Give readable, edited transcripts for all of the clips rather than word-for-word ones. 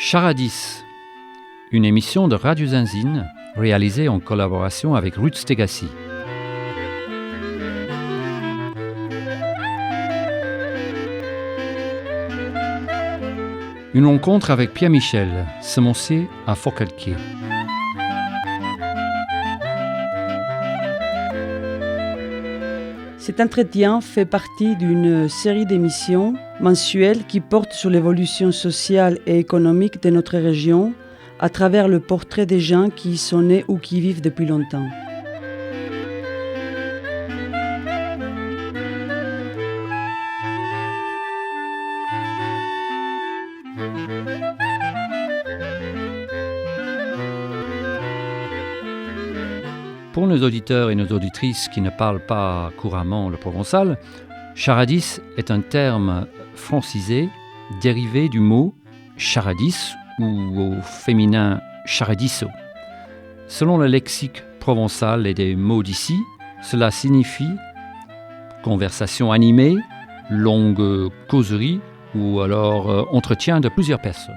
Charadis, une émission de Radio Zinzine réalisée en collaboration avec Ruth Stegassi. Une rencontre avec Pierre Michel, semencier à Forcalquier. Cet entretien fait partie d'une série d'émissions mensuelles qui portent sur l'évolution sociale et économique de notre région à travers le portrait des gens qui y sont nés ou qui y vivent depuis longtemps. Pour nos auditeurs et nos auditrices qui ne parlent pas couramment le provençal, charadis est un terme francisé dérivé du mot charadis ou au féminin charadisso. Selon le lexique provençal et des mots d'ici, cela signifie conversation animée, longue causerie ou alors entretien de plusieurs personnes.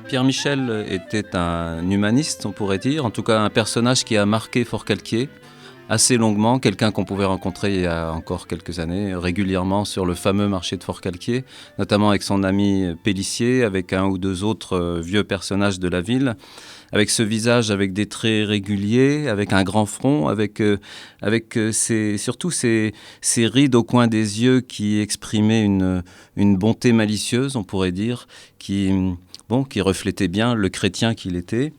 Pierre Michel était un humaniste, on pourrait dire, en tout cas un personnage qui a marqué Forcalquier assez longuement, quelqu'un qu'on pouvait rencontrer il y a encore quelques années, régulièrement sur le fameux marché de Forcalquier, notamment avec son ami Pélissier, avec un ou deux autres vieux personnages de la ville, avec ce visage avec des traits réguliers, avec un grand front, avec surtout ces rides au coin des yeux qui exprimaient une bonté malicieuse, on pourrait dire, qui reflétait bien le chrétien qu'il était,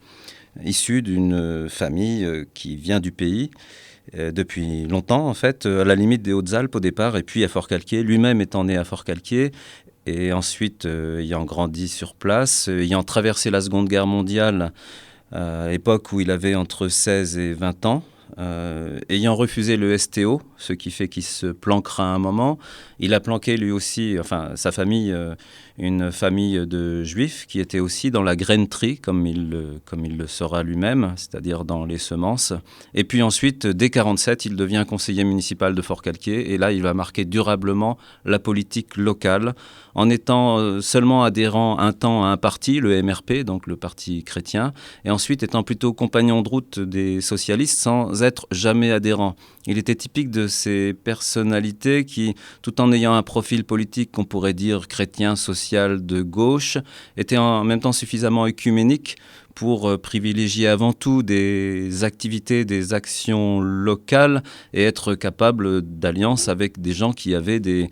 issu d'une famille qui vient du pays depuis longtemps, en fait, à la limite des Hautes-Alpes au départ, et puis à Forcalquier, lui-même étant né à Forcalquier, et ensuite ayant grandi sur place, ayant traversé la Seconde Guerre mondiale, à l'époque où il avait entre 16 et 20 ans, ayant refusé le STO, ce qui fait qu'il se planquera un moment. Il a planqué lui aussi, sa famille, une famille de juifs qui était aussi dans la grainerie, comme il le sera lui-même, c'est-à-dire dans les semences. Et puis ensuite, dès 1947, il devient conseiller municipal de Forcalquier. Et là, il va marquer durablement la politique locale, en étant seulement adhérent un temps à un parti, le MRP, donc le parti chrétien, et ensuite étant plutôt compagnon de route des socialistes sans être jamais adhérent. Il était typique de ces personnalités qui, tout en ayant un profil politique qu'on pourrait dire chrétien, social, de gauche, étaient en même temps suffisamment œcuméniques pour privilégier avant tout des activités, des actions locales et être capable d'alliance avec des gens qui avaient des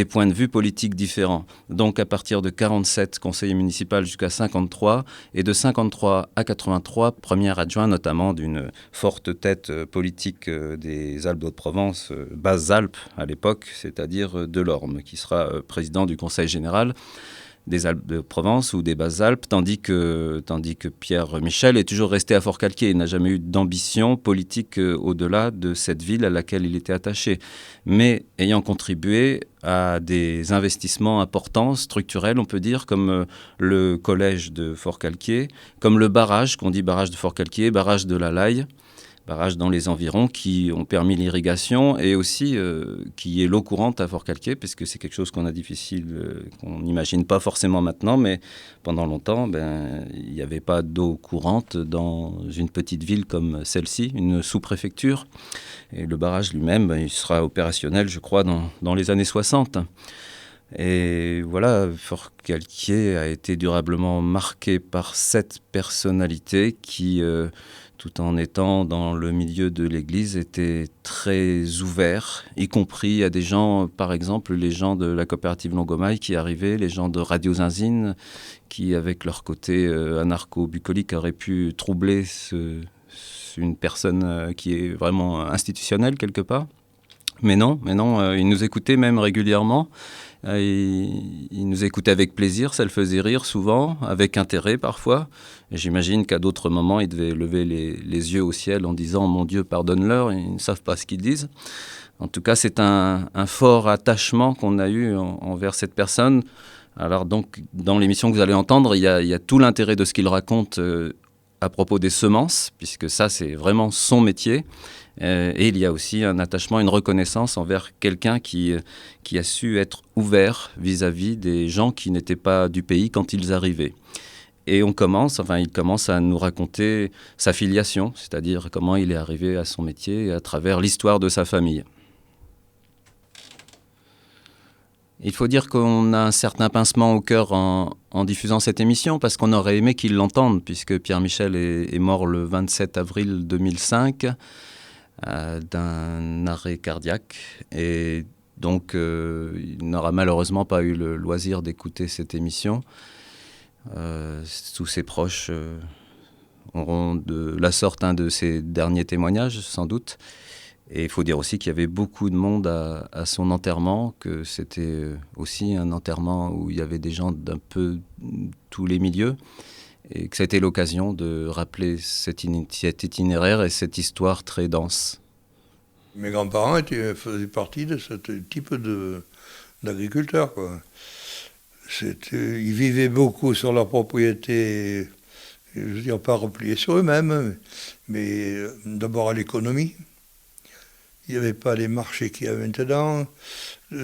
points de vue politiques différents. Donc à partir de 47, conseiller municipal jusqu'à 53, et de 53 à 83, premier adjoint notamment d'une forte tête politique des Alpes d'Haute-Provence, Basses-Alpes à l'époque, c'est-à-dire Delorme, qui sera président du conseil général des Alpes de Provence ou des Basses-Alpes, tandis que Pierre Michel est toujours resté à Forcalquier. Il n'a jamais eu d'ambition politique au-delà de cette ville à laquelle il était attaché. Mais ayant contribué à des investissements importants, structurels, on peut dire, comme le collège de Forcalquier, comme le barrage, qu'on dit barrage de Forcalquier, barrage de la Laye, barrages dans les environs qui ont permis l'irrigation et aussi qui est l'eau courante à Forcalquier, parce que c'est quelque chose qu'on n'imagine pas forcément maintenant, mais pendant longtemps, il n'y avait pas d'eau courante dans une petite ville comme celle-ci, une sous-préfecture. Et le barrage lui-même, il sera opérationnel, je crois, dans les années 60. Et voilà, Forcalquier a été durablement marqué par cette personnalité qui, tout en étant dans le milieu de l'Église, était très ouvert, y compris à des gens, par exemple, les gens de la coopérative Longomaille qui arrivaient, les gens de Radio Zinzine, qui, avec leur côté anarcho-bucolique, auraient pu troubler une personne qui est vraiment institutionnelle quelque part. Mais non, il nous écoutait même régulièrement. Il nous écoutait avec plaisir, ça le faisait rire souvent, avec intérêt parfois. Et j'imagine qu'à d'autres moments, il devait lever les yeux au ciel en disant « Mon Dieu, pardonne-leur », ils ne savent pas ce qu'ils disent. En tout cas, c'est un fort attachement qu'on a eu envers cette personne. Alors donc, dans l'émission que vous allez entendre, il y a tout l'intérêt de ce qu'il raconte à propos des semences, puisque ça, c'est vraiment son métier. Et il y a aussi un attachement, une reconnaissance envers quelqu'un qui a su être ouvert vis-à-vis des gens qui n'étaient pas du pays quand ils arrivaient. Et il commence à nous raconter sa filiation, c'est-à-dire comment il est arrivé à son métier à travers l'histoire de sa famille. Il faut dire qu'on a un certain pincement au cœur en diffusant cette émission, parce qu'on aurait aimé qu'il l'entende, puisque Pierre Michel est mort le 27 avril 2005 d'un arrêt cardiaque. Et donc, il n'aura malheureusement pas eu le loisir d'écouter cette émission. Tous ses proches auront de la sorte un de ses derniers témoignages, sans doute. Et il faut dire aussi qu'il y avait beaucoup de monde à son enterrement, que c'était aussi un enterrement où il y avait des gens d'un peu tous les milieux, et que ça a été l'occasion de rappeler cet itinéraire et cette histoire très dense. Mes grands-parents faisaient partie de ce type d'agriculteurs, quoi. Ils vivaient beaucoup sur leur propriété, je veux dire pas repliés sur eux-mêmes, mais d'abord à l'économie. Il n'y avait pas les marchés qu'il y a maintenant.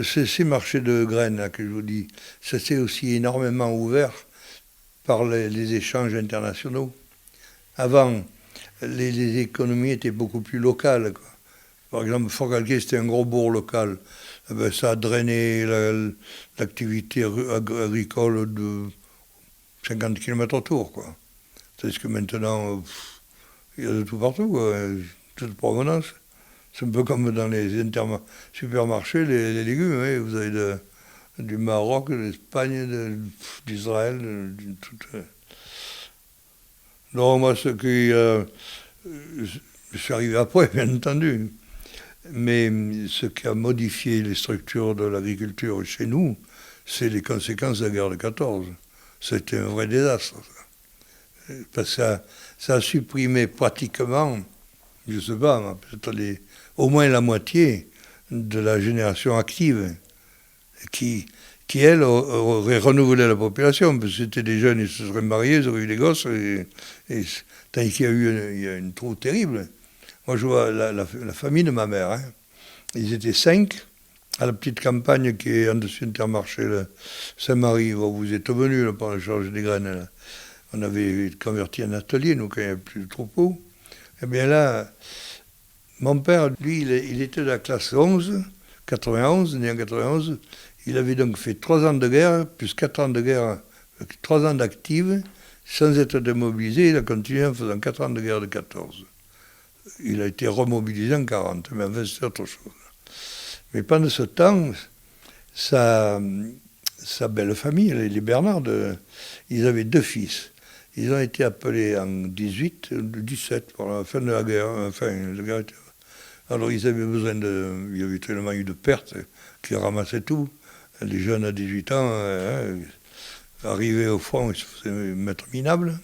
Ces marchés de graines là, que je vous dis, ça s'est aussi énormément ouvert par les échanges internationaux. Avant, les économies étaient beaucoup plus locales, quoi. Par exemple, Forcalquier, c'était un gros bourg local. Eh ben, ça a drainé l'activité agricole de 50 km autour, quoi. C'est-à-dire que maintenant, il y a de tout partout, quoi. Toute provenance. C'est un peu comme dans les supermarchés, les légumes. Oui. Vous avez du Maroc, de l'Espagne, d'Israël. Non, moi, je suis arrivé après, bien entendu. Mais ce qui a modifié les structures de l'agriculture chez nous, c'est les conséquences de la guerre de 14. C'était un vrai désastre. Parce que ça a supprimé pratiquement, je ne sais pas, peut-être au moins la moitié de la génération active qui elle, aurait renouvelé la population, parce que c'était des jeunes, ils se seraient mariés, ils auraient eu des gosses, tandis qu'il y a une troupe terrible. Moi, je vois la famille de ma mère, hein. Ils étaient 5 à la petite campagne qui est en dessus Intermarché, Saint-Marie, où vous êtes venus là, pour la charge des graines. Là. On avait converti un atelier, nous, quand il n'y avait plus de troupeau. Eh bien là, mon père, lui, il était de la classe 11, 91, né en 91. Il avait donc fait 3 ans de guerre, plus 4 ans de guerre, 3 ans d'active, sans être démobilisé. Il a continué en faisant 4 ans de guerre de 14. Il a été remobilisé en 40, mais enfin, c'est autre chose. Mais pendant ce temps, sa belle famille, les Bernard, ils avaient 2 fils. Ils ont été appelés en 17 pour la fin de la guerre. Alors ils avaient besoin il y avait tellement eu de pertes qu'ils ramassaient tout. Les jeunes à 18 ans, arrivaient au front, ils se faisaient mettre minables.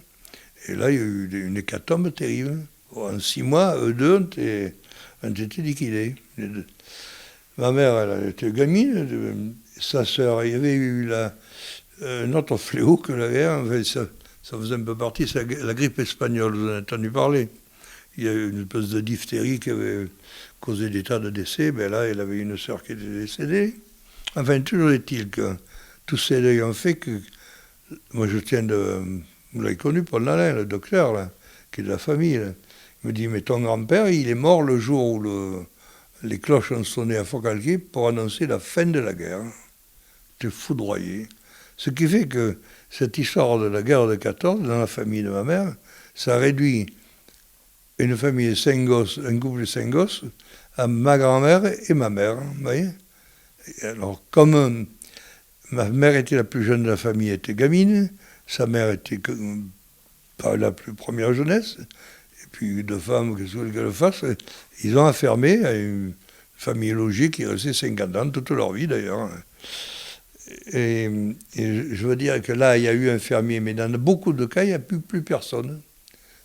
Et là, il y a eu une hécatombe terrible. En 6 mois, eux deux ont été liquidés. Ma mère, elle était gamine. Sa sœur, il y avait eu un autre fléau que la guerre. Enfin, ça faisait un peu partie, c'est la grippe espagnole, vous en avez entendu parler. Il y a eu une espèce de diphtérie qui avait causé des tas de décès. Ben là, elle avait une sœur qui était décédée. Enfin, toujours est-il que tous ces deuils ont fait que... Moi, vous l'avez connu, Paul Nalin, le docteur, là, qui est de la famille. Là. Il me dit, mais ton grand-père, il est mort le jour où les cloches ont sonné à Forcalquier pour annoncer la fin de la guerre. J'étais foudroyé. Ce qui fait que cette histoire de la guerre de 14, dans la famille de ma mère, ça réduit une famille de 5 gosses, un couple de 5 gosses, à ma grand-mère et ma mère. Vous voyez ? Et alors, comme ma mère était la plus jeune de la famille, elle était gamine, sa mère était pas la plus première jeunesse, et puis 2 femmes, qu'est-ce que vous voulez qu'elles fassent, ils ont affermé à une famille logée qui est restée 50 ans, toute leur vie d'ailleurs. Et je veux dire que là, il y a eu un fermier, mais dans beaucoup de cas, il n'y a plus personne.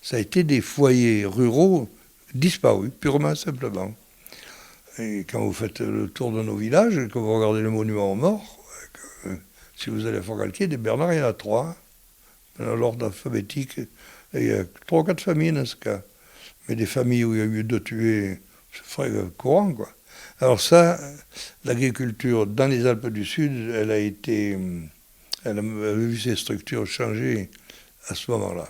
Ça a été des foyers ruraux disparus, purement simplement. Et quand vous faites le tour de nos villages, quand vous regardez le monument aux morts, si vous allez à Forcalquier, des Bernard, il y en a 3, dans l'ordre alphabétique Et il y a 3 ou 4 familles dans ce cas. Mais des familles où il y a eu 2 tués, c'est très courant, quoi. Alors ça, l'agriculture dans les Alpes du Sud, elle a vu ses structures changer à ce moment-là.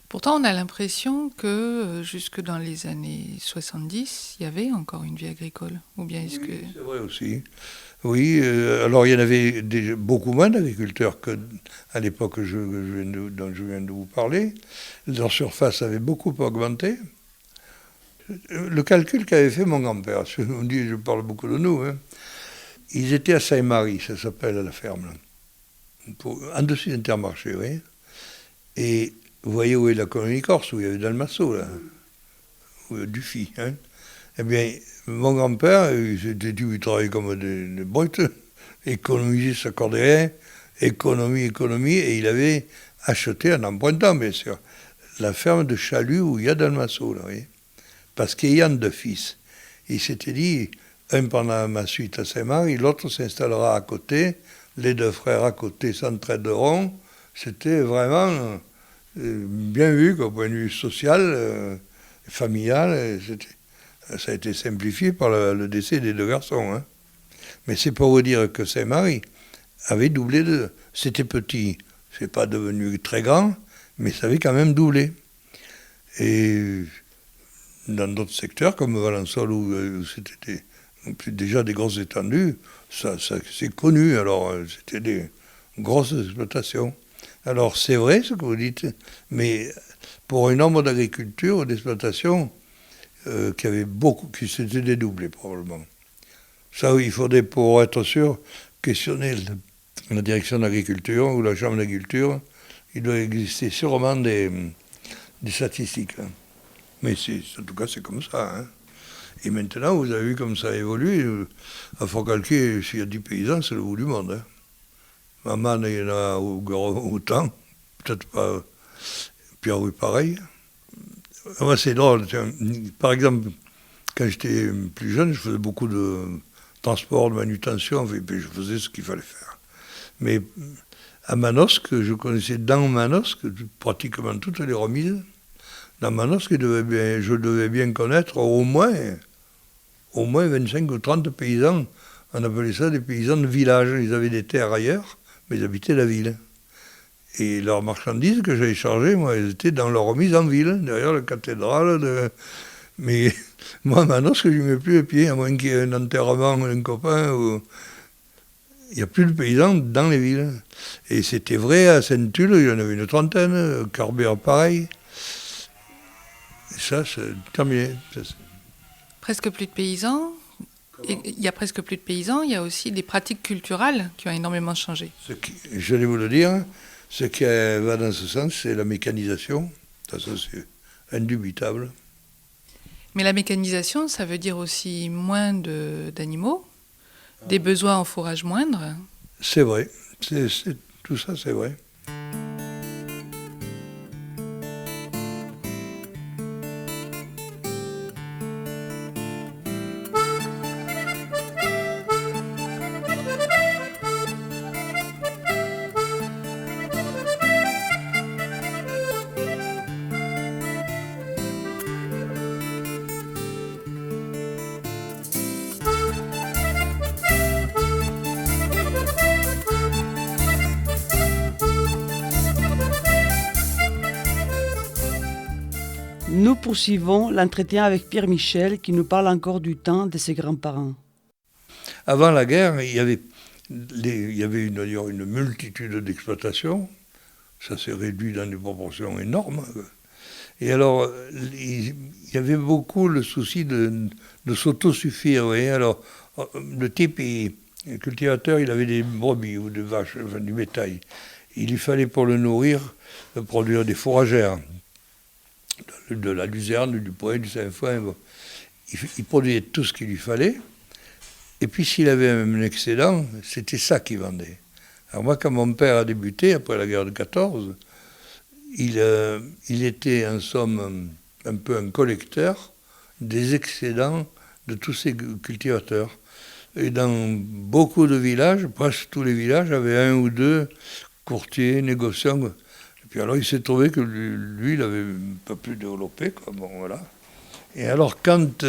Pourtant, on a l'impression que jusque dans les années 70, il y avait encore une vie agricole. Ou bien est-ce que... C'est vrai aussi. Oui, alors il y en avait beaucoup moins d'agriculteurs qu'à l'époque dont je viens de vous parler. Leur surface avait beaucoup augmenté. Le calcul qu'avait fait mon grand-père, je parle beaucoup de nous, hein, ils étaient à Saint-Marie, ça s'appelle la ferme, là, en dessus d'Intermarché, oui. Et vous voyez où est la colonie corse, où il y avait Dalmasso, là, où il y a Dufy, hein. Eh bien, mon grand-père, il travaillait comme des brutes, économiser sa cordée, économie, et il avait acheté, en empruntant bien sûr, la ferme de Chalut où il y a Dalmasso, là, oui. Parce qu'ayant 2 fils, il s'était dit, un pendant ma suite à Saint-Marie, l'autre s'installera à côté, les 2 frères à côté s'entraideront. C'était vraiment bien vu qu'au point de vue social, familial, ça a été simplifié par le décès des 2 garçons. Hein. Mais c'est pour vous dire que Saint-Marie avait doublé C'était petit, c'est pas devenu très grand, mais ça avait quand même doublé. Et dans d'autres secteurs, comme Valençol, où c'était déjà des grosses étendues, ça c'est connu. Alors, c'était des grosses exploitations. Alors, c'est vrai ce que vous dites, mais pour un nombre d'agricultures, d'exploitations, qui s'étaient dédoublées, probablement. Ça, oui, il faudrait, pour être sûr, questionner la direction de l'agriculture ou la chambre d'agriculture. Il doit exister sûrement des statistiques. Hein. Mais en tout cas, c'est comme ça. Hein. Et maintenant, vous avez vu comme ça évolue. À Forcalquier, s'il y a 10 paysans, c'est le bout du monde. Hein. Maman, il y en a autant. Peut-être pas. Pierre, pareil. Moi, c'est drôle. Par exemple, quand j'étais plus jeune, je faisais beaucoup de transport, de manutention. Et puis je faisais ce qu'il fallait faire. Mais à Manosque, je connaissais dans Manosque pratiquement toutes les remises. Dans Manosque, je devais bien connaître au moins 25 ou 30 paysans. On appelait ça des paysans de village. Ils avaient des terres ailleurs, mais ils habitaient la ville. Et leurs marchandises que j'avais chargées, moi, elles étaient dans leur remise en ville, derrière la cathédrale. Mais moi, à Manosque, je n'y mets plus les pieds, à moins qu'il y ait un enterrement d'un copain. Il n'y a plus de paysans dans les villes. Et c'était vrai à Saint-Tulle, il y en avait une 30aine, Carbère pareil. Et ça, c'est terminé. Presque plus de paysans. Il y a presque plus de paysans, il y a aussi des pratiques culturelles qui ont énormément changé. J'allais vous le dire, ce qui va dans ce sens, c'est la mécanisation. Ça, c'est indubitable. Mais la mécanisation, ça veut dire aussi moins d'animaux, des besoins en fourrage moindres. C'est vrai. Tout ça, c'est vrai. Nous poursuivons l'entretien avec Pierre Michel qui nous parle encore du temps de ses grands-parents. Avant la guerre, il y avait une multitude d'exploitations. Ça s'est réduit dans des proportions énormes. Et alors, il y avait beaucoup le souci de s'autosuffire. Vous voyez. Alors, le type, le cultivateur, il avait des brebis ou des vaches, enfin, du bétail. Il lui fallait pour le nourrir produire des fourragères. De la luzerne, du pois, du sainfoin. Bon. Il produisait tout ce qu'il lui fallait. Et puis s'il avait un excédent, c'était ça qu'il vendait. Alors moi, quand mon père a débuté, après la guerre de 14, il était en somme un peu un collecteur des excédents de tous ces cultivateurs. Et dans beaucoup de villages, presque tous les villages, avaient un ou deux courtiers, négociants. Et puis alors il s'est trouvé que lui il avait un peu plus développé, quoi. Bon, voilà. Et alors quand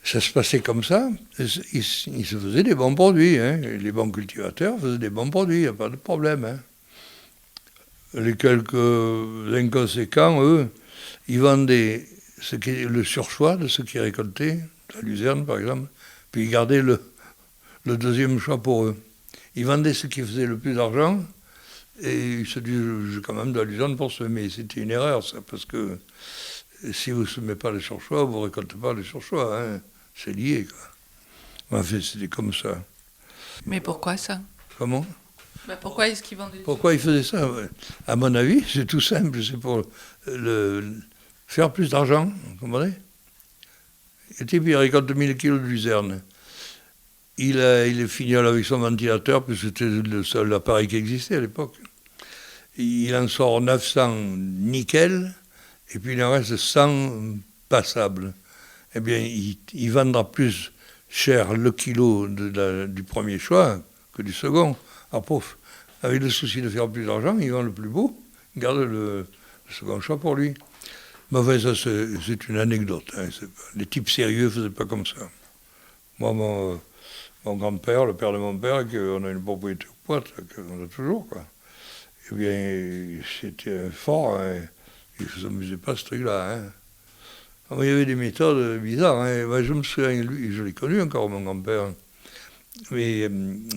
ça se passait comme ça, il se faisait des bons produits, hein. Les bons cultivateurs faisaient des bons produits, il n'y a pas de problème, hein. Les quelques inconséquents, eux, ils vendaient le surchoix de ce qu'ils récoltaient, la luzerne par exemple, puis ils gardaient le deuxième choix pour eux. Ils vendaient ce qui faisait le plus d'argent, et ils se disaient, j'ai quand même de la luzerne pour semer. C'était une erreur, ça, parce que si vous ne semez pas le surchoix, vous ne récoltez pas le surchoix, hein. C'est lié, quoi. Enfin, c'était comme ça. Mais pourquoi ça? Comment? Pourquoi est-ce qu'ils vendaient? Pourquoi ils faisaient ça? À mon avis, c'est tout simple, c'est pour faire plus d'argent, vous comprenez? Et puis il récolte 1000 kilos de luzerne. Il est fini avec son ventilateur, parce que c'était le seul appareil qui existait à l'époque. Il en sort 900 nickel, et puis il en reste 100 passables. Eh bien, il vendra plus cher le kilo du premier choix que du second. Alors, avec le souci de faire plus d'argent, il vend le plus beau, il garde le second choix pour lui. Mais enfin, ça, c'est une anecdote, hein. Les types sérieux ne faisaient pas comme ça. Moi, mon grand-père, le père de mon père, on a une propriété au Poitou, qu'on a toujours, quoi. Eh bien, c'était fort, hein. Il ne s'amusait pas, ce truc-là, hein. Alors, il y avait des méthodes bizarres, hein. Moi, je me souviens, lui, je l'ai connu encore, mon grand-père. Mais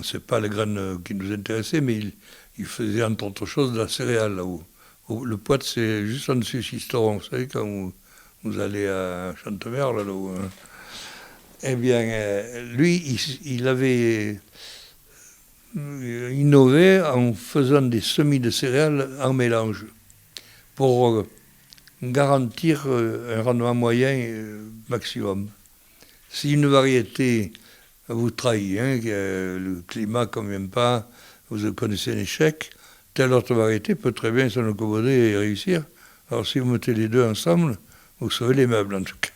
ce n'est pas les graines qui nous intéressaient, mais il faisait, entre autres choses, de la céréale, là-haut. Le Poitou, c'est juste en dessus Sisteron, vous savez, quand vous allez à Chantemer, là-haut, hein. Eh bien, lui, il avait innové en faisant des semis de céréales en mélange pour garantir un rendement moyen maximum. Si une variété vous trahit, hein, que le climat ne convient pas, vous connaissez un échec, telle autre variété peut très bien s'en accommoder et réussir. Alors si vous mettez les deux ensemble, vous sauvez les meubles en tout cas.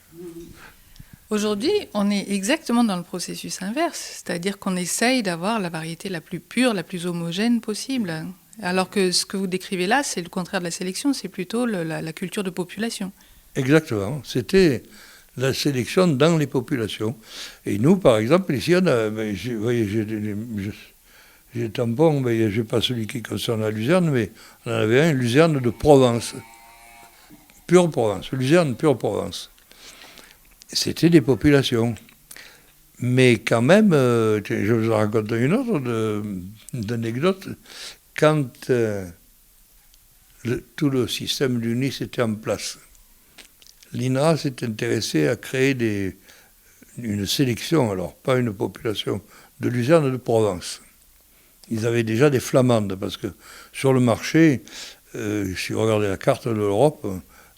Aujourd'hui, on est exactement dans le processus inverse, c'est-à-dire qu'on essaye d'avoir la variété la plus pure, la plus homogène possible. Alors que ce que vous décrivez là, c'est le contraire de la sélection, c'est plutôt la culture de population. Exactement, c'était la sélection dans les populations. Et nous, par exemple, ici, on a, vous voyez, j'ai tampon, je n'ai pas celui qui concerne la luzerne, mais on en avait un, luzerne de Provence, pure Provence, luzerne pure Provence. C'était des populations. Mais quand même, je vous en raconte une autre d'anecdote. Quand tout le système du NIS était en place, l'INRA s'est intéressé à créer une sélection, alors pas une population, de luzerne de Provence. Ils avaient déjà des flamandes, parce que sur le marché, si vous regardez la carte de l'Europe,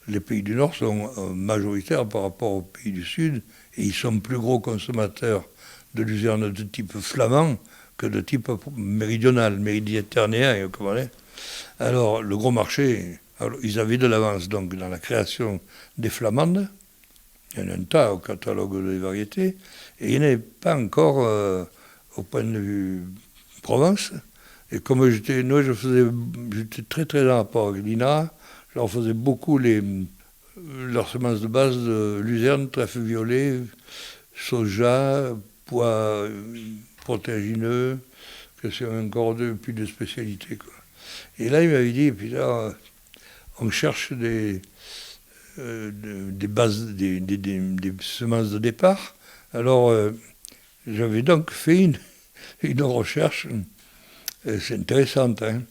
les pays du Nord sont majoritaires par rapport aux pays du Sud, et ils sont plus gros consommateurs de luzerne de type flamand que de type méridional, mériditerranéen, vous comprenez ? Alors, le gros marché, ils avaient de l'avance donc dans la création des flamandes. Il y en a un tas au catalogue des variétés, et il n'y en avait pas encore au point de vue Provence. Et comme j'étais très très en rapport avec l'INRA, je leur faisais beaucoup leurs semences de base de luzerne, trèfle violet, soja, pois protéagineux, que c'est encore plus de spécialités, quoi. Et là, il m'avait dit, puis là, on cherche des bases, des semences de départ. Alors, j'avais donc fait une recherche, c'est intéressante, hein,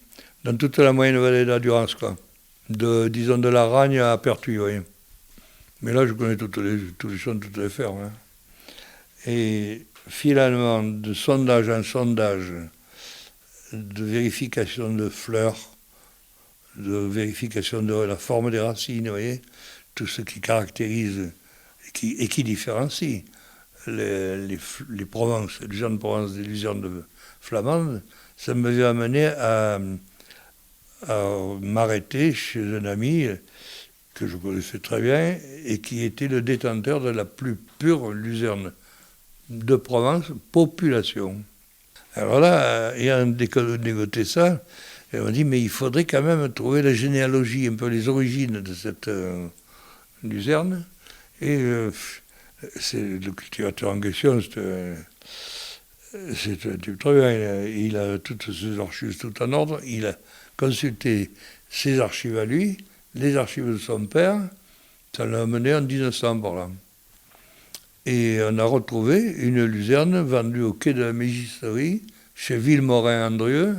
dans toute la moyenne vallée de la Durance, quoi. Disons de la Ragne à Pertuis, oui. Mais là, je connais tous les champs, toutes les fermes, hein. Et finalement, de sondage en sondage, de vérification de fleurs, de vérification de la forme des racines, vous voyez, tout ce qui caractérise et qui différencie les Provences, les luzernes de Provence des luzernes de flamandes, ça m'avait amené à m'arrêter chez un ami que je connaissais très bien et qui était le détenteur de la plus pure luzerne de Provence, population. Alors là, ayant négocié ça, Et on m'a dit, mais il faudrait quand même trouver la généalogie, un peu les origines de cette luzerne. Et c'est le cultivateur en question, c'est un type très bien. Il a toutes ses archives tout en ordre. Il a consulté ses archives à lui, les archives de son père. Ça l'a mené en 1900 par là. Et on a retrouvé une luzerne vendue au quai de la Mégisserie, chez Villemorin-Andrieux.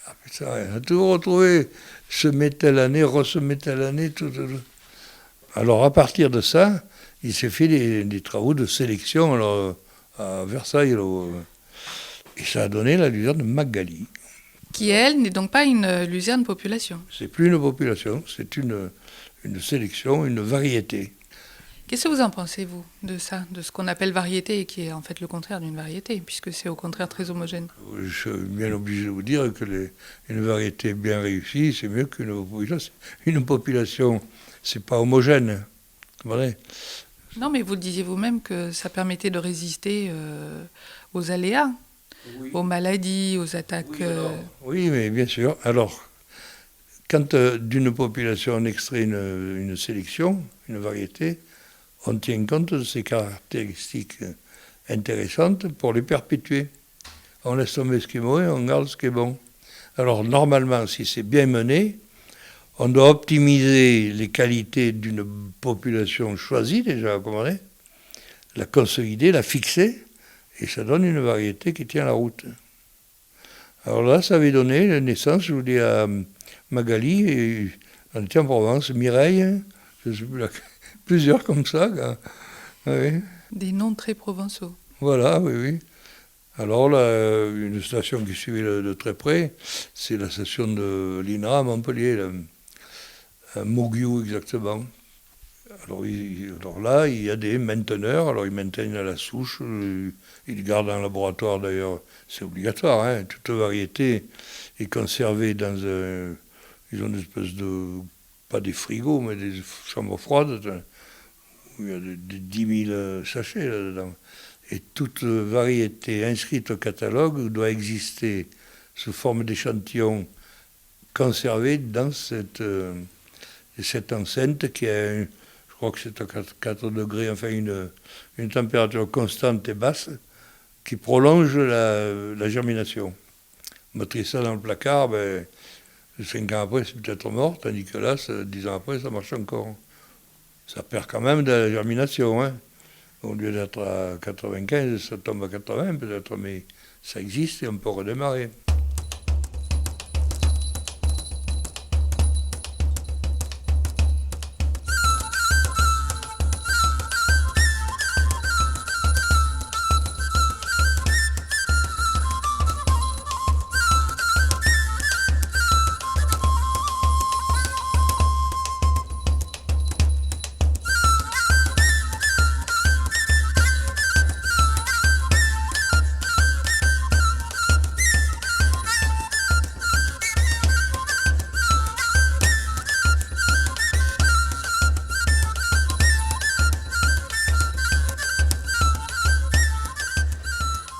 Ah putain, on a tout retrouvé, semet l'année, ressemet l'année, tout. Alors à partir de ça, il s'est fait des travaux de sélection alors, à Versailles. Alors, et ça a donné la luzerne Magali. Qui, elle, n'est donc pas une luzerne population. C'est plus une population, c'est une sélection, une variété. Qu'est-ce que vous en pensez, vous, de ça, de ce qu'on appelle variété et qui est en fait le contraire d'une variété, puisque c'est au contraire très homogène? Je suis bien obligé de vous dire que une variété bien réussie, c'est mieux qu'une population. Une population, c'est pas homogène. Vrai. Non, mais vous le disiez vous-même que ça permettait de résister aux aléas, oui, aux maladies, aux attaques. Oui, mais bien sûr. Alors, quand d'une population on extrait une sélection, une variété, on tient compte de ces caractéristiques intéressantes pour les perpétuer. On laisse tomber ce qui est mauvais, on garde ce qui est bon. Alors, normalement, si c'est bien mené, on doit optimiser les qualités d'une population choisie, déjà, la consolider, la fixer, et ça donne une variété qui tient la route. Alors là, ça avait donné naissance, je vous dis, à Magali, et on était en Provence, Mireille, je ne sais plus plusieurs comme ça. Oui. Des noms très provençaux. Voilà, oui, oui. Alors là, une station qui suivait de très près, c'est la station de l'INRA à Montpellier, à Mourguiou exactement. Alors là, il y a des mainteneurs, alors ils maintiennent à la souche, ils gardent en laboratoire d'ailleurs, c'est obligatoire, hein, toute variété est conservée dans ils ont une espèce de, pas des frigos, mais des chambres froides, où il y a des 10 000 sachets là-dedans. Et toute variété inscrite au catalogue doit exister sous forme d'échantillons conservés dans cette enceinte qui a, je crois que c'est à 4 degrés, enfin une température constante et basse qui prolonge la germination. On mettrait ça dans le placard, 5 ans après c'est peut-être mort, tandis que là, 10 ans après, ça marche encore. Ça perd quand même de la germination, hein. Au lieu d'être à 95, ça tombe à 80 peut-être, mais ça existe et on peut redémarrer.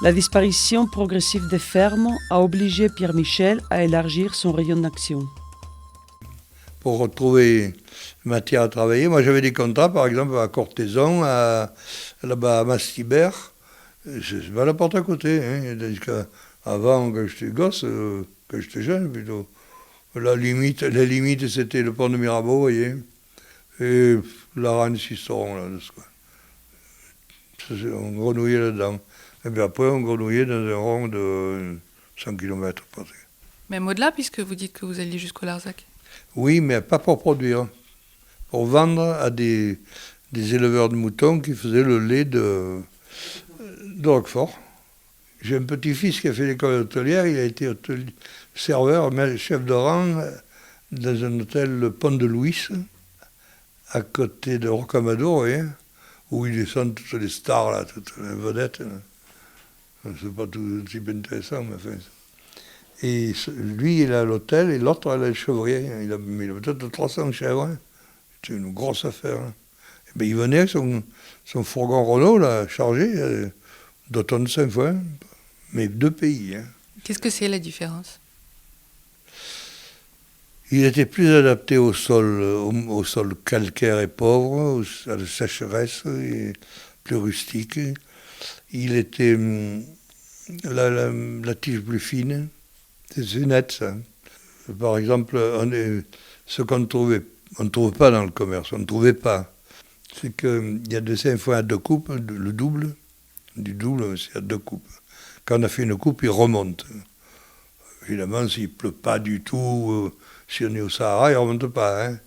La disparition progressive des fermes a obligé Pierre Michel à élargir son rayon d'action. Pour retrouver matière à travailler, moi j'avais des contrats par exemple à Cortaison, là-bas à Mastibert, c'est pas la porte à côté. Hein. Avant, quand j'étais gosse, quand j'étais jeune plutôt, la limite c'était le pont de Mirabeau, vous voyez, et la Ranne-Sisteron, là, de ce quoi. On grenouillait là-dedans. Et puis après, on grenouillait dans un rond de 100 km. Même au-delà, puisque vous dites que vous alliez jusqu'au Larzac. Oui, mais pas pour produire. Pour vendre à des éleveurs de moutons qui faisaient le lait de Roquefort. J'ai un petit-fils qui a fait l'école hôtelière, il a été serveur, chef de rang dans un hôtel, le Pont de Louis, à côté de Rocamadour, vous voyez, où ils descendent toutes les stars, là, toutes les vedettes. Là. C'est pas tout aussi intéressant, mais enfin. Et lui, il a l'hôtel et l'autre, elle a le chevrier. Il a peut-être 300 chèvres. Hein. C'est une grosse affaire. Hein. Et bien, il venait avec son fourgon Renault, là, chargé, d'automne 5 fois, mais 2 pays. Hein. Qu'est-ce que c'est la différence? Il était plus adapté au sol calcaire et pauvre, à la sécheresse, et plus rustique. Il était la tige plus fine, c'est net ça. Par exemple, ce qu'on ne trouve pas dans le commerce, on ne trouvait pas, c'est qu'il y a des sainfoins à 2 coupes, le double, du double, c'est à 2 coupes. Quand on a fait une coupe, il remonte. Évidemment, s'il ne pleut pas du tout, si on est au Sahara, il ne remonte pas. Hein.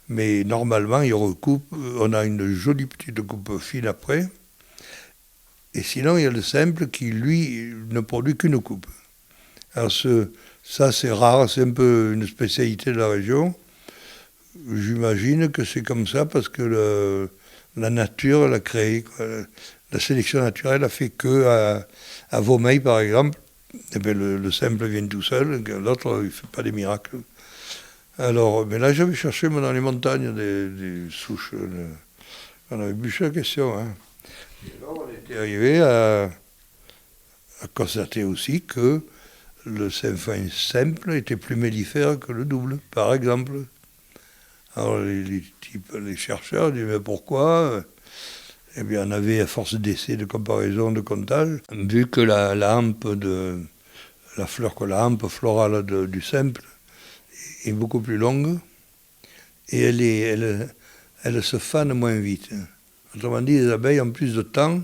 Mais normalement, il recoupe, on a une jolie petite coupe fine après. Et sinon, il y a le simple qui, lui, ne produit qu'une coupe. Alors ça, c'est rare, c'est un peu une spécialité de la région. J'imagine que c'est comme ça parce que la nature l'a créé. Quoi. La sélection naturelle a fait que à Vaumeil, par exemple, eh bien, le simple vient tout seul, l'autre, il ne fait pas des miracles. Alors, mais là, j'avais cherché dans les montagnes des souches. On avait bûché la question. Hein. Et alors, on était arrivé à constater aussi que le sainfoin simple était plus mellifère que le double, par exemple. Alors, les chercheurs disaient, mais pourquoi ? Eh bien, on avait, à force d'essais, de comparaison, de comptage, vu que la hampe florale du simple est beaucoup plus longue et elle se fane moins vite. Autrement dit, les abeilles ont plus de temps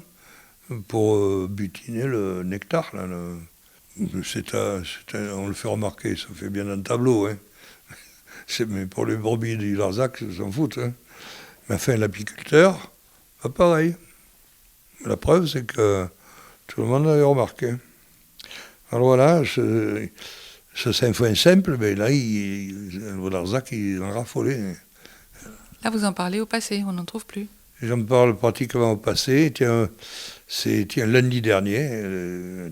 pour butiner le nectar. Là, on le fait remarquer, ça fait bien un tableau. Hein. Mais pour les brebis du Larzac, ils s'en foutent. Hein. Mais enfin, l'apiculteur, pas pareil. La preuve, c'est que tout le monde l'avait remarqué. Alors voilà, ce sainfoin simple, ben là, le Larzac, il en raffolait. Là, vous en parlez au passé, on n'en trouve plus. J'en parle pratiquement au passé. C'était lundi dernier,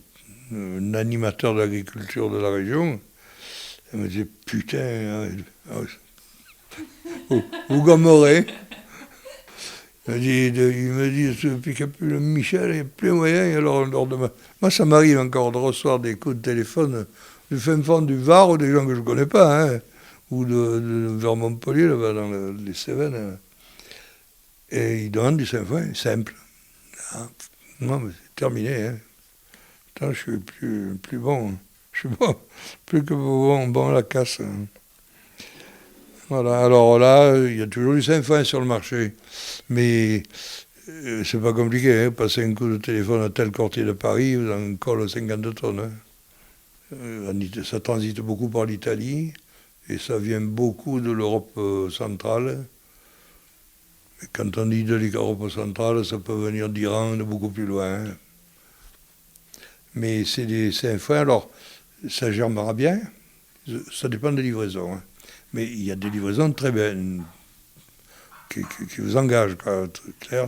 un animateur de l'agriculture de la région, il me disait, putain, vous gommerez. Il me dit, depuis qu'il n'y a plus le Michel, il n'y a plus moyen. Alors, moi, ça m'arrive encore de recevoir des coups de téléphone du fin fond du Var ou des gens que je ne connais pas, hein, ou vers Montpellier, là-bas, dans les Cévennes. Et ils demandent du sainfoin simple. Ah, non, mais c'est terminé. Hein. Putain, je suis plus bon. Je suis bon, plus que bon à la casse. Hein. Voilà, alors là, il y a toujours du sainfoin sur le marché. Mais c'est pas compliqué, hein. Passer un coup de téléphone à tel quartier de Paris, vous en collez 50 tonnes. Hein. Ça transite beaucoup par l'Italie, et ça vient beaucoup de l'Europe centrale. Et quand on dit de l'Europe centrale, ça peut venir d'Iran, de beaucoup plus loin. Hein. Mais c'est des sainfoins, alors ça germera bien, ça dépend des livraisons. Hein. Mais il y a des livraisons très belles, qui vous engagent, quoi, clair.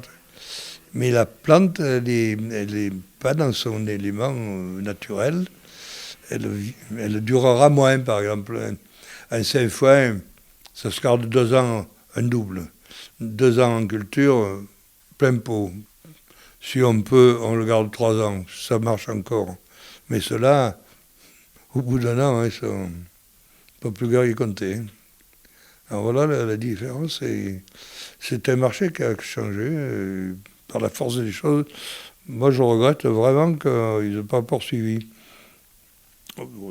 Mais la plante, elle est pas dans son élément naturel. Elle durera moins, par exemple. Un sainfoin, ça se garde 2 ans, un double. 2 ans en culture, plein pot. Si on peut, on le garde 3 ans. Ça marche encore. Mais ceux-là, au bout d'un an, ils sont pas plus gars y compter. Alors voilà la différence. C'est un marché qui a changé par la force des choses. Moi, je regrette vraiment qu'ils n'aient pas poursuivi.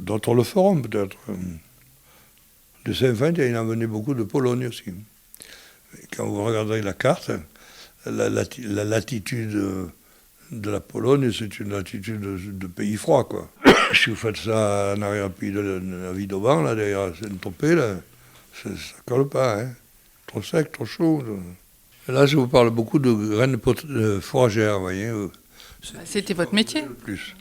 D'autres le feront peut-être. De Saint-Fin, il en venait beaucoup de Pologne aussi. Et quand vous regardez la carte, la latitude de la Pologne, c'est une latitude de pays froid, quoi. Si vous faites ça en arrière-pays de la vie d'Auban, là, derrière Saint-Tropez, là, ça colle pas, hein. Trop sec, trop chaud. Là, je vous parle beaucoup de graines fourragères, vous voyez. C'était votre métier. Plus.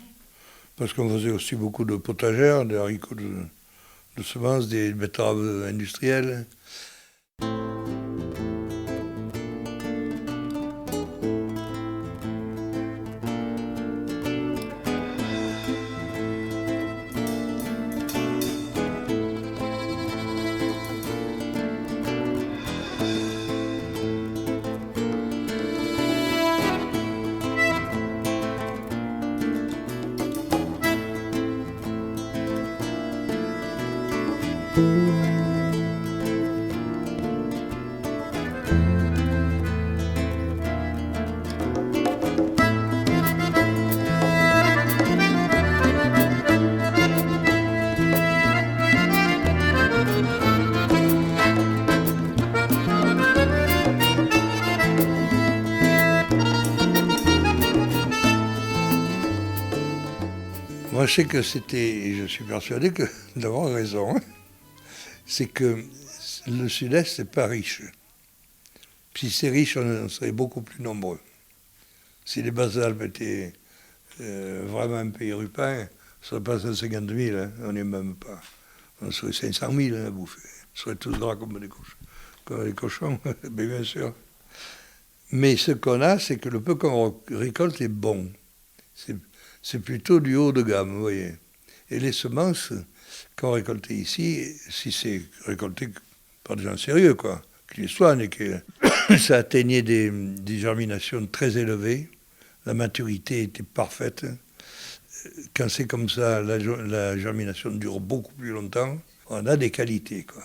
Parce qu'on faisait aussi beaucoup de potagères, des haricots de semences, des betteraves industrielles. Moi, je sais que et je suis persuadé d'avoir raison, hein, c'est que le Sud-Est n'est pas riche. Si c'est riche, on serait beaucoup plus nombreux. Si les Basses-Alpes étaient vraiment un pays rupin, ça serait pas 150 000, hein, on n'est même pas. On serait 500 000 à bouffer. On serait tous gras comme des cochons, mais bien sûr. Mais ce qu'on a, c'est que le peu qu'on récolte est bon. C'est plutôt du haut de gamme, vous voyez. Et les semences qu'on récoltait ici, si c'est récolté par des gens sérieux, quoi, qui les soignent et que ça atteignait des germinations très élevées, la maturité était parfaite. Quand c'est comme ça, la germination dure beaucoup plus longtemps. On a des qualités, quoi.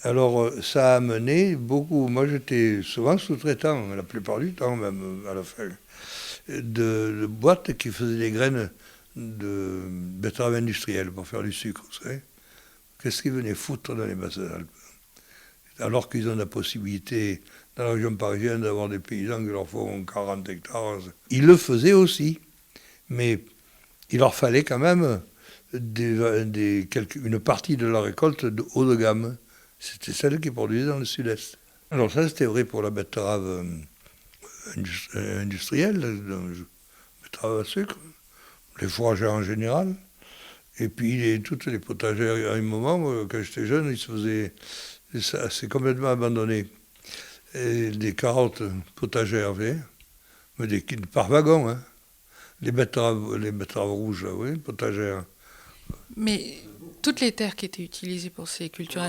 Alors, ça a amené beaucoup... Moi, j'étais souvent sous-traitant, la plupart du temps, même, à la fin, de boîtes qui faisaient des graines de betteraves industrielles pour faire du sucre, vous savez. Qu'est-ce qu'ils venaient foutre dans les Basses-Alpes? Alors qu'ils ont la possibilité, dans la région parisienne, d'avoir des paysans qui leur font 40 hectares. Ils le faisaient aussi. Mais il leur fallait quand même une partie de la récolte de haut de gamme. C'était celle qu'ils produisaient dans le Sud-Est. Alors ça, c'était vrai pour la betterave industrielle, la betterave à sucre, les fourragères en général. Et puis toutes les potagères, à un moment, quand j'étais jeune, ils se faisaient... Ça, c'est complètement abandonné. Et des carottes potagères, mais par wagon, hein. Les betteraves rouges, là, oui, potagères. Mais toutes les terres qui étaient utilisées pour ces cultures,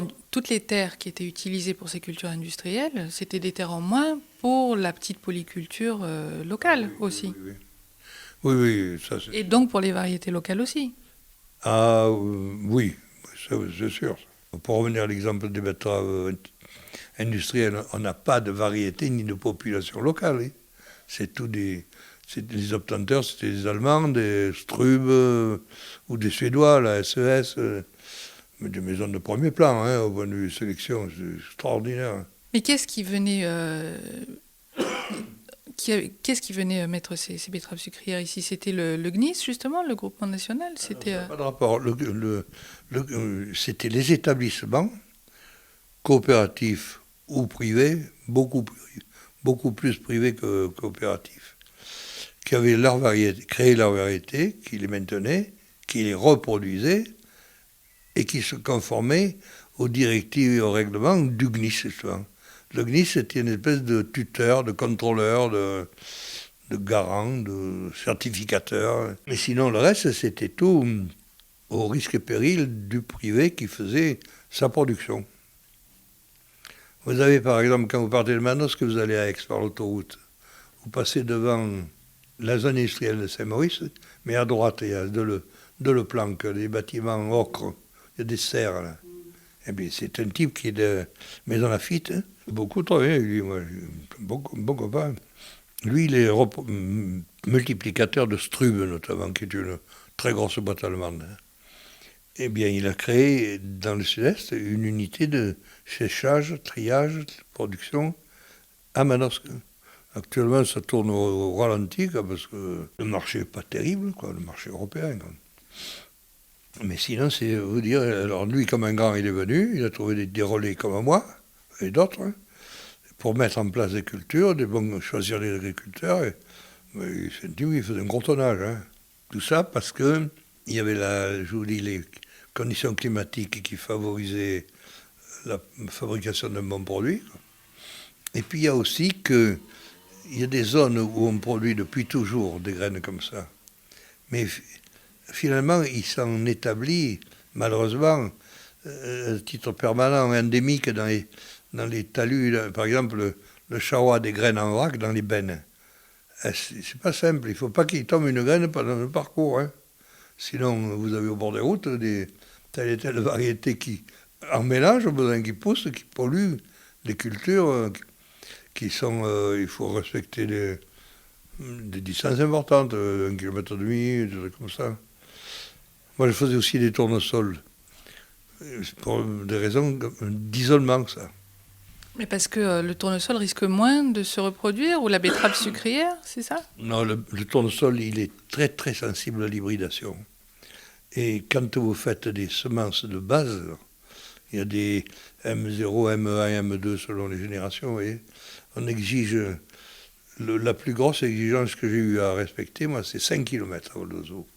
industrielles, c'était des terres en moins pour la petite polyculture locale aussi. Oui, ça c'est... Et donc pour les variétés locales aussi. Ah oui, ça, c'est sûr. Pour revenir à l'exemple des betteraves industrielles, on n'a pas de variété ni de population locale. Hein. C'est tout les obtenteurs, c'était des Allemands, des Strube ou des Suédois, la SES, mais des maisons de premier plan, hein, au point de vue sélection, c'est extraordinaire. Mais qu'est-ce qui venait mettre ces betteraves sucrières ici? C'était le GNIS, justement, le groupement national? C'était, ça n'a pas de rapport. C'était les établissements coopératifs ou privés, beaucoup plus privés que coopératifs, qui avaient créé leur variété, qui les maintenaient, qui les reproduisaient et qui se conformaient aux directives et aux règlements du GNIS, justement. Le GNIS, c'était une espèce de tuteur, de contrôleur, de garant, de certificateur. Mais sinon, le reste, c'était tout au risque et péril du privé qui faisait sa production. Vous avez, par exemple, quand vous partez de Manosque, vous allez à Aix par l'autoroute, vous passez devant la zone industrielle de Saint-Maurice, mais à droite, il y a de le planque, des bâtiments ocre, il y a des serres, là. Eh bien, c'est un type qui est de Maison Lafitte, hein. Beaucoup travaillé, lui, moi, bon copain. Lui, il est multiplicateur de Strube, notamment, qui est une très grosse boîte allemande. Eh bien, il a créé, dans le Sud-Est, une unité de séchage, triage, production à Manosque. Actuellement, ça tourne au ralenti, parce que le marché n'est pas terrible, quoi, le marché européen. Quoi. Mais sinon, c'est vous dire, alors lui, comme un grand, il est venu, il a trouvé des relais comme moi, et d'autres, hein, pour mettre en place des cultures, choisir les agriculteurs. C'est un type qui faisait un gros tonnage. Hein. Tout ça parce qu'il y avait, je vous dis, les conditions climatiques qui favorisaient la fabrication d'un bon produit. Et puis il y a aussi qu'il y a des zones où on produit depuis toujours des graines comme ça. Mais finalement, il s'en établit, malheureusement, à titre permanent, endémique dans les talus. Là, par exemple, le charroi des graines en vrac dans les bennes. C'est pas simple, il ne faut pas qu'il tombe une graine pendant le parcours. Hein. Sinon, vous avez au bord des routes telle et telle variété qui, en mélange, qui poussent, qui polluent les cultures qui sont... il faut respecter des distances importantes, 1,5 km, des trucs comme ça. Moi, je faisais aussi des tournesols, pour des raisons d'isolement, ça. Mais parce que le tournesol risque moins de se reproduire, ou la betterave sucrière, c'est ça? Non, le tournesol, il est très très sensible à l'hybridation. Et quand vous faites des semences de base, il y a des M0, M1, M2 selon les générations, vous voyez, on exige, la plus grosse exigence que j'ai eu à respecter, moi, c'est 5 km à Vol-d'Oiseau.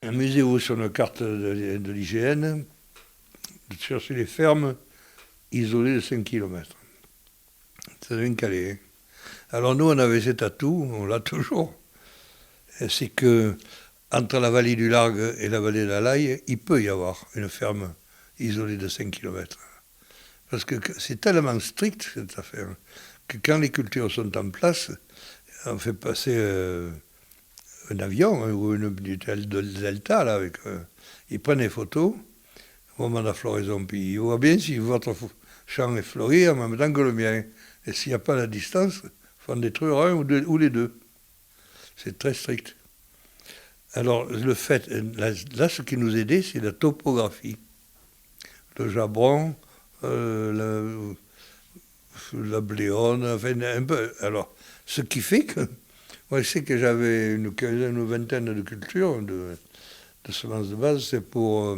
Amusez-vous sur une carte de l'IGN, de chercher les fermes isolées de 5 km. Ça devient calé. Hein. Alors nous, on avait cet atout, on l'a toujours, c'est que entre la vallée du Largue et la vallée de la Laye, il peut y avoir une ferme isolée de 5 km. Parce que c'est tellement strict, cette affaire, que quand les cultures sont en place, on fait passer un avion hein, ou une delta, là, avec, ils prennent des photos au moment de la floraison, puis ils voient bien si votre champ est fleuri en même temps que le mien. Et s'il n'y a pas la distance, il faut en détruire un ou les deux. C'est très strict. Alors, le fait, là, ce qui nous aidait, c'est la topographie. Le Jabron, la Bléone, enfin, un peu. Alors, ce qui fait que, moi, je sais que j'avais une quinzaine ou vingtaine de cultures, de semences de base, c'est pour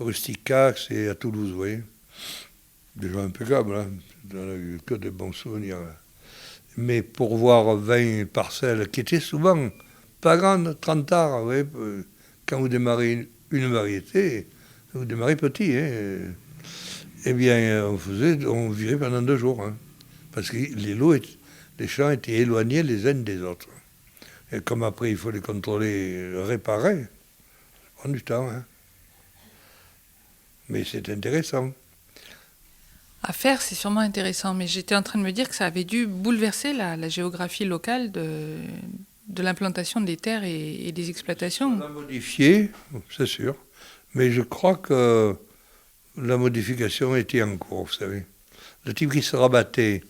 Rusticax et à Toulouse, vous voyez. Des gens impeccables, hein. On a eu que des bons souvenirs. Là. Mais pour voir 20 parcelles qui étaient souvent pas grandes, 30 arts, vous voyez, quand vous démarrez une variété, vous démarrez petit, hein. Eh bien, on virait pendant 2 jours, hein, parce que les champs étaient éloignés les uns des autres. Et comme après, il faut les contrôler, réparer, ça prend du temps. Hein. Mais c'est intéressant. À faire, c'est sûrement intéressant, mais j'étais en train de me dire que ça avait dû bouleverser la géographie locale de l'implantation des terres et des exploitations. On l'a modifié, c'est sûr, mais je crois que la modification était en cours, vous savez. Le type qui se rabattait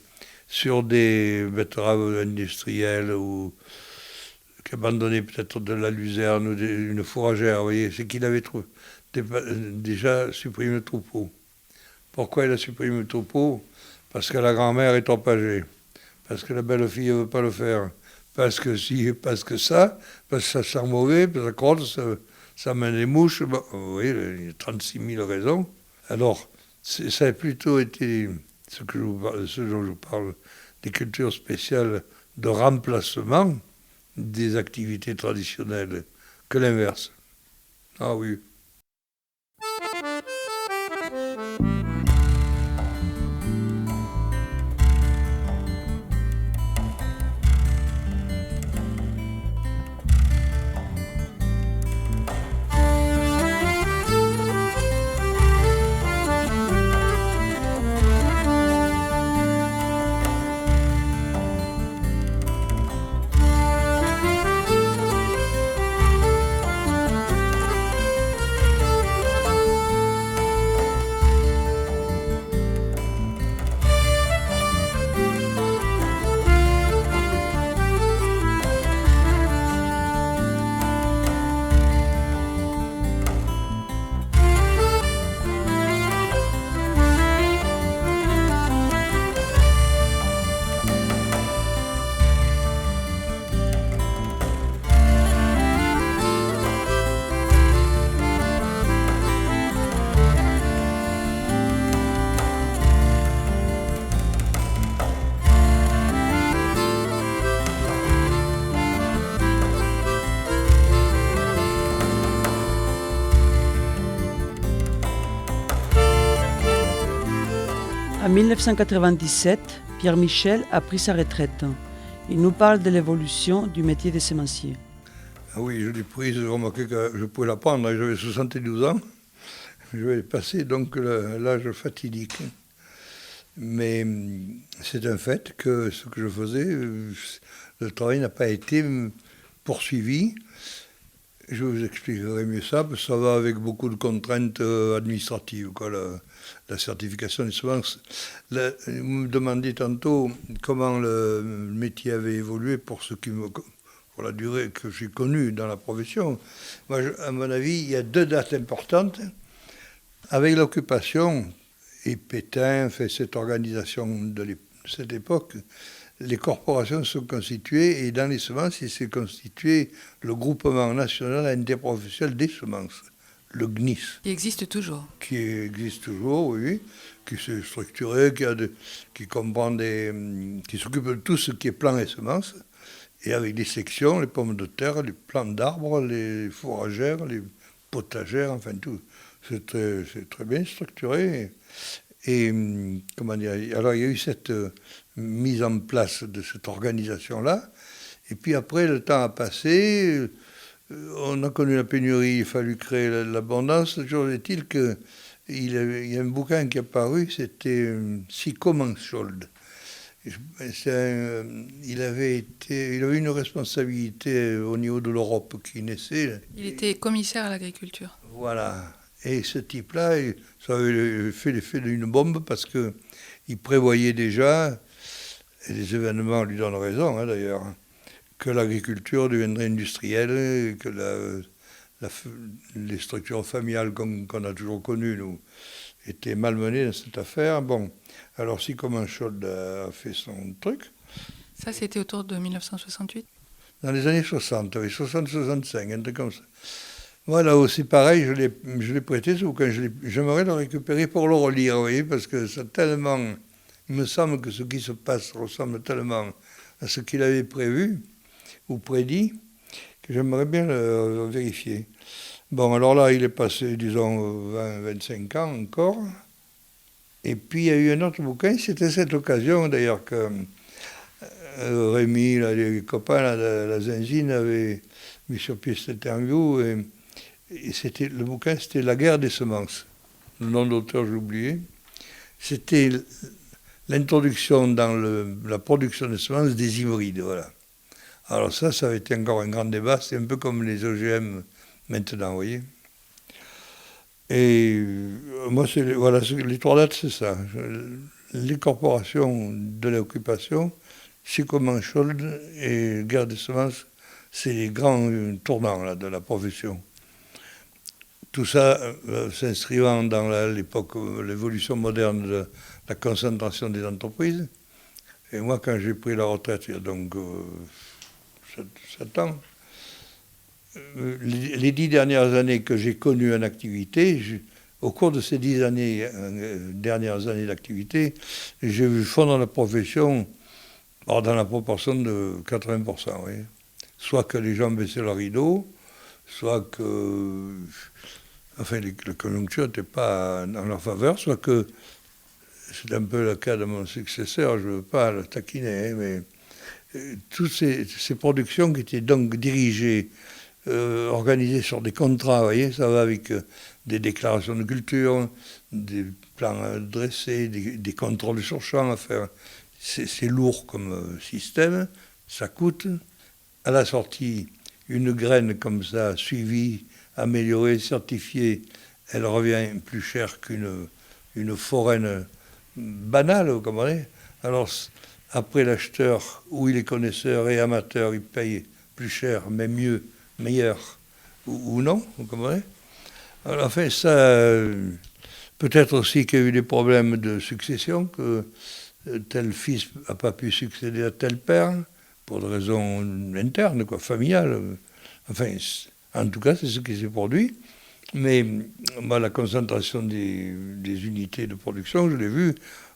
sur des betteraves industrielles ou qui abandonnait peut-être de la luzerne ou une fourragère, vous voyez, c'est qu'il avait déjà supprimé le troupeau. Pourquoi il a supprimé le troupeau? Parce que la grand-mère est trop âgée, parce que la belle-fille ne veut pas le faire, parce que si, parce que ça sent mauvais, parce que ça crotte, ça mène des mouches, bon, vous voyez, il y a 36 000 raisons. Alors, ça a plutôt été ce dont je vous parle, des cultures spéciales de remplacement des activités traditionnelles, que l'inverse. Ah oui. En 1997, Pierre Michel a pris sa retraite. Il nous parle de l'évolution du métier de sémencier. Ah oui, je l'ai prise, j'ai remarqué que je pouvais la prendre, j'avais 72 ans. Je vais passer donc l'âge fatidique. Mais c'est un fait que ce que je faisais, le travail n'a pas été poursuivi. Je vous expliquerai mieux ça, parce que ça va avec beaucoup de contraintes administratives, quoi, la certification des semences. Vous me demandiez tantôt comment le métier avait évolué pour la durée que j'ai connue dans la profession. Moi, à mon avis, il y a 2 dates importantes. Avec l'occupation, et Pétain fait cette organisation de cette époque. Les corporations sont constituées et dans les semences, il s'est constitué le groupement national interprofessionnel des semences, le GNIS. Qui existe toujours. Qui existe toujours, oui, qui s'est structuré, qui comprend qui s'occupe de tout ce qui est plants et semences, et avec des sections, les pommes de terre, les plants d'arbres, les fourragères, les potagères, enfin tout. C'est très bien structuré. Et comment dire, alors il y a eu cette mise en place de cette organisation-là. Et puis après, le temps a passé, on a connu la pénurie, il a fallu créer l'abondance. Toujours est-il qu'il y a un bouquin qui est apparu, c'était Sico Manshold. Il avait une responsabilité au niveau de l'Europe qui naissait. Il était commissaire à l'agriculture. Voilà. Et ce type-là, ça avait fait l'effet d'une bombe parce qu'il prévoyait déjà, et les événements lui donnent raison d'ailleurs, que l'agriculture deviendrait industrielle, que les structures familiales qu'on a toujours connues, nous, étaient malmenées dans cette affaire. Bon, alors Sico Manshold a fait son truc. Ça, c'était autour de 1968 ? Dans les années 60, oui, 60-65, un truc comme ça. Moi, là aussi, pareil, je l'ai prêté ce bouquin. J'aimerais le récupérer pour le relire, vous voyez, parce que ça tellement... Il me semble que ce qui se passe ressemble tellement à ce qu'il avait prévu ou prédit que j'aimerais bien le vérifier. Bon, alors là, il est passé, disons, 20-25 ans encore. Et puis, il y a eu un autre bouquin. C'était cette occasion, d'ailleurs, que Rémi, là, les copains là, de la Zinzine, avaient mis sur pied cette interview. Et le bouquin, c'était La guerre des semences. Le nom d'auteur, j'ai oublié. C'était l'introduction dans la production des semences des hybrides, voilà. Alors ça avait été encore un grand débat. C'est un peu comme les OGM maintenant, vous voyez. Et moi, les trois dates, c'est ça. Les corporations de l'occupation, Sico Manshold et guerre des semences, c'est les grands tournants là, de la profession. Tout ça s'inscrivant dans l'époque, l'évolution moderne de la concentration des entreprises. Et moi, quand j'ai pris la retraite, il y a donc 7 ans, les 10 dernières années que j'ai connues en activité, au cours de ces 10 dernières années d'activité, j'ai vu fondre la profession dans la proportion de 80%. Oui. Soit que les gens baissaient leur rideau, soit que la conjoncture n'était pas en leur faveur, soit que, c'est un peu le cas de mon successeur, je ne veux pas le taquiner, mais toutes ces productions qui étaient donc dirigées, organisées sur des contrats, vous voyez, ça va avec des déclarations de culture, des plans dressés, des contrôles sur champ à faire. C'est lourd comme système, ça coûte. À la sortie, une graine comme ça, suivie, améliorée, certifiée, elle revient plus cher qu'une foraine banale, vous comprenez ? Alors, après l'acheteur, où il est connaisseur et amateur, il paye plus cher, mais mieux, meilleur, ou non, vous comprenez ? Alors, enfin, ça, peut-être aussi qu'il y a eu des problèmes de succession, que tel fils n'a pas pu succéder à tel père, pour des raisons internes, familiales. Enfin, en tout cas, c'est ce qui s'est produit. Mais la concentration des unités de production, je l'ai vu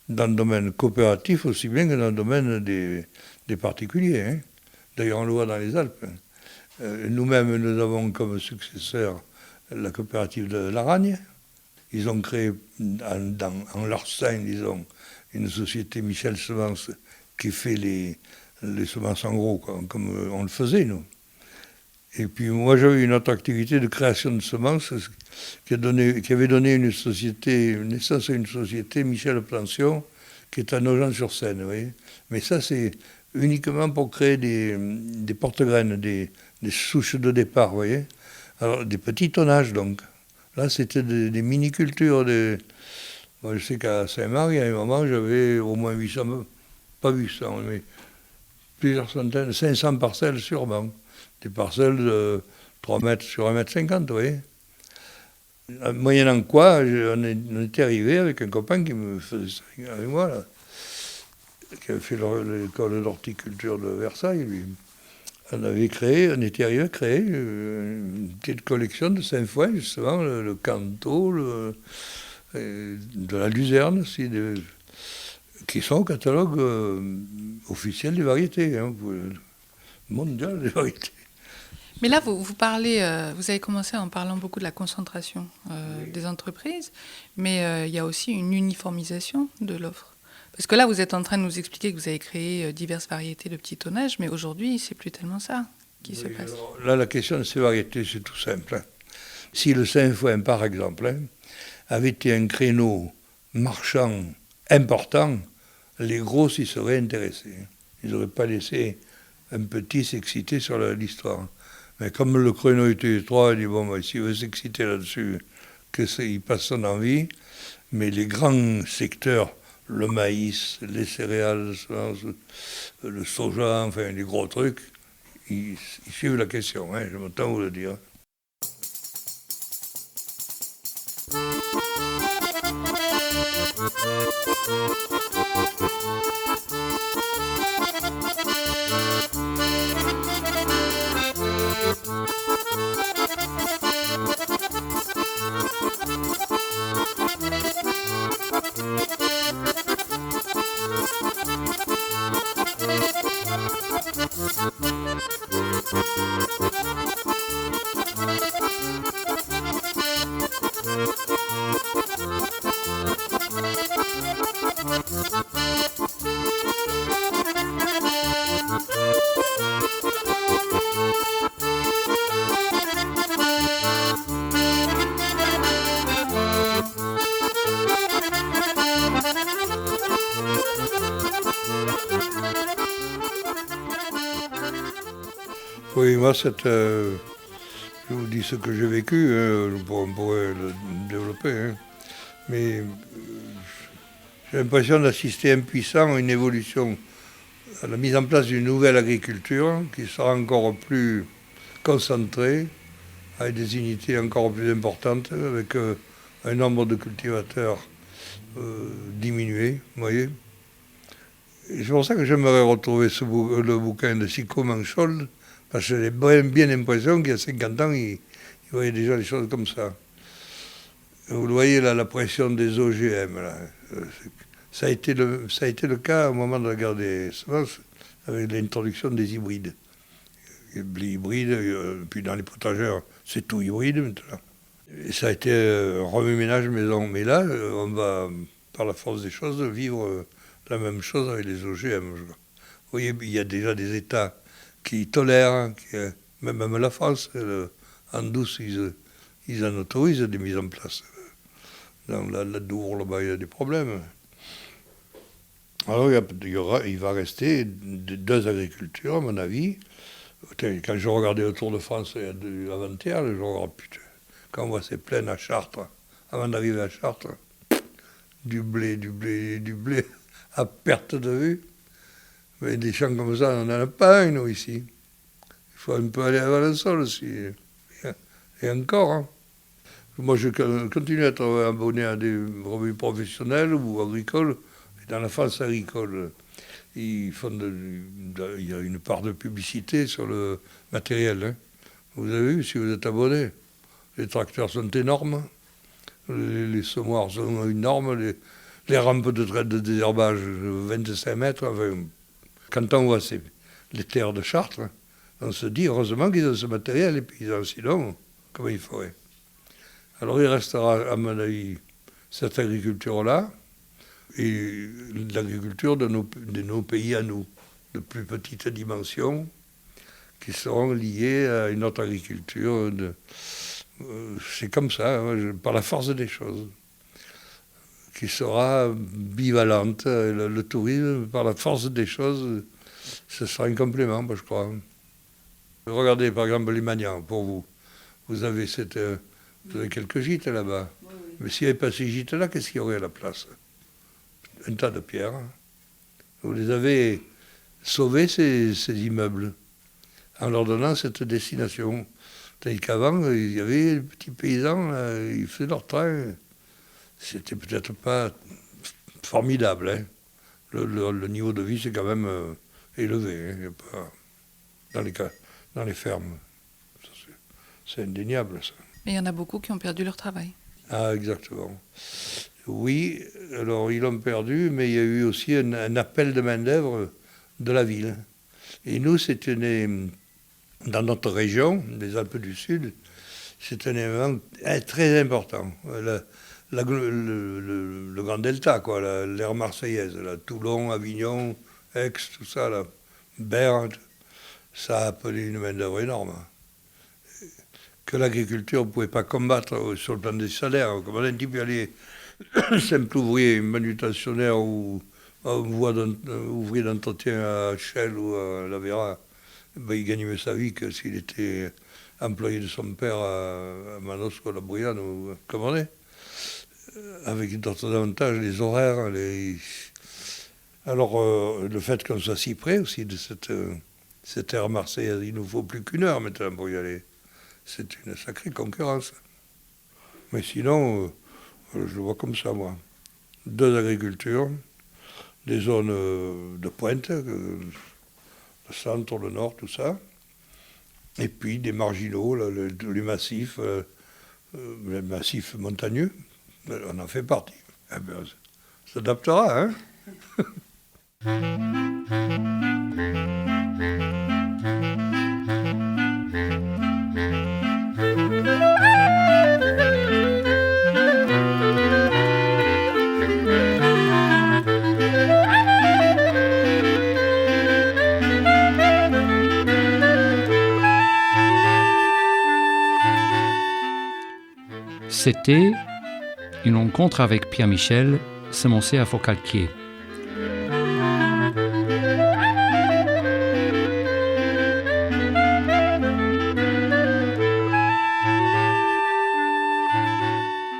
dans le domaine coopératif aussi bien que dans le domaine des particuliers. Hein. D'ailleurs, on le voit dans les Alpes. Nous-mêmes, nous avons comme successeur la coopérative de Laragne. Ils ont créé en leur sein, disons, une société Michel Semences qui fait les semences en gros, comme on le faisait, nous. Et puis moi, j'avais une autre activité de création de semences qui avait donné naissance à une société, Michel Plansion, qui est à Nogent-sur-Seine, vous voyez. Mais ça, c'est uniquement pour créer des porte-graines, des souches de départ, vous voyez. Alors, des petits tonnages, donc. Là, c'était des mini-cultures. Moi, je sais qu'à Saint-Marc, à un moment, j'avais au moins 800, pas 800, mais plusieurs centaines, 500 parcelles sûrement. Des parcelles de 3 mètres sur 1,50 mètre, vous voyez. Moyennant quoi, on était arrivé avec un copain qui me faisait ça avec moi, là, qui avait fait l'école d'horticulture de Versailles, lui. On était arrivé à créer une petite collection de Saint-Foin, justement, le Canto, de la Luzerne aussi, qui sont au catalogue officiel des variétés, mondial des variétés. Mais là, vous parlez, vous avez commencé en parlant beaucoup de la concentration des entreprises, mais il y a aussi une uniformisation de l'offre. Parce que là, vous êtes en train de nous expliquer que vous avez créé diverses variétés de petit tonnage, mais aujourd'hui, c'est plus tellement ça qui se passe. Alors, là, la question de ces variétés, c'est tout simple. Si le Saint-Foin, par exemple, avait été un créneau marchand important, les gros s'y seraient intéressés. Ils n'auraient pas laissé un petit s'exciter sur l'histoire. Mais comme le créneau était étroit, il dit, bon, s'il veut s'exciter là-dessus, il passe son envie. Mais les grands secteurs, le maïs, les céréales, le soja, enfin les gros trucs, ils suivent la question, je m'entends vous le dire. Oui, moi, je vous dis ce que j'ai vécu, on pourrait le développer, mais j'ai l'impression d'assister impuissant à une évolution, à la mise en place d'une nouvelle agriculture qui sera encore plus concentrée, avec des unités encore plus importantes, avec un nombre de cultivateurs diminué, vous voyez. Et c'est pour ça que j'aimerais retrouver le bouquin de Sico Manchol, parce que j'ai bien l'impression qu'il y a 50 ans, il voyait déjà les choses comme ça. Vous le voyez là, la pression des OGM, là. Ça a été le cas au moment de la guerre des semences, avec l'introduction des hybrides. Les hybrides, puis dans les potagères, c'est tout hybride maintenant. Et ça a été un remue-ménage maison. Mais là, on va, par la force des choses, vivre la même chose avec les OGM. Vous voyez, il y a déjà des États qui tolèrent, même la France, en douce, ils en autorisent des mises en place. Dans la Dour, là-bas, il y a des problèmes. Alors, il va rester deux agricultures, à mon avis. Quand je regardais le Tour de France avant-hier, je regarde, putain, quand on voit ces plaines à Chartres, avant d'arriver à Chartres, du blé, à perte de vue. Mais des champs comme ça, on n'en a pas un, nous, ici. Il faut un peu aller à Valençol aussi. Et encore. Moi, je continue à être abonné à des revues professionnelles ou agricoles. Et dans la France agricole, il y a une part de publicité sur le matériel. Vous avez vu, si vous êtes abonné, les tracteurs sont énormes, les semoirs sont énormes, les rampes de traite de désherbage, 25 mètres. Enfin, quand on voit les terres de Chartres, on se dit heureusement qu'ils ont ce matériel, et puis ils ont sinon, comment il faudrait. Alors il restera, à mon avis, cette agriculture-là, et l'agriculture de nos pays à nous, de plus petite dimension, qui seront liées à une autre agriculture. C'est comme ça, par la force des choses, qui sera bivalente. Le tourisme, par la force des choses, ce sera un complément, je crois. Regardez par exemple les Magnans, pour vous. Vous avez quelques gîtes là-bas. Oui. Mais s'il n'y avait pas ces gîtes-là, qu'est-ce qu'il y aurait à la place? Un tas de pierres. Vous les avez sauvés, ces immeubles, en leur donnant cette destination. Tandis qu'avant, il y avait les petits paysans, ils faisaient leur train. C'était peut-être pas formidable. Hein. Le niveau de vie, c'est quand même élevé. Hein. Il y a pas, dans les fermes. C'est indéniable, ça. Mais il y en a beaucoup qui ont perdu leur travail. Ah, exactement. Oui, alors ils l'ont perdu, mais il y a eu aussi un appel de main-d'œuvre de la ville. Et nous, dans notre région, les Alpes du Sud, c'est un événement très important. Le Grand Delta, quoi, l'aire marseillaise, là, Toulon, Avignon, Aix, tout ça, là, Berne, ça a appelé une main-d'œuvre énorme. Que l'agriculture ne pouvait pas combattre sur le plan des salaires. Comme un type aller simple ouvrier, manutentionnaire ou ouvrier d'entretien à Shell ou à La Vera, ben, il gagnait mieux sa vie que s'il était employé de son père à Manosque, la Bruyane ou comme on est. Avec d'autres avantages, les horaires. Alors, le fait qu'on soit si près aussi de cette aire marseillaise, il ne nous faut plus qu'une heure maintenant pour y aller. C'est une sacrée concurrence. Mais sinon, je le vois comme ça, moi. 2 agricultures, des zones de pointe, le centre, le nord, tout ça. Et puis des marginaux, là, les massifs montagneux. On en fait partie. Eh bien, ça s'adaptera, hein. C'était une rencontre avec Pierre Michel, semoncé à Forcalquier.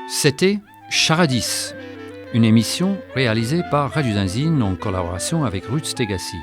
C'était Charadis, une émission réalisée par Radio Zinzine en collaboration avec Ruth Stegassi.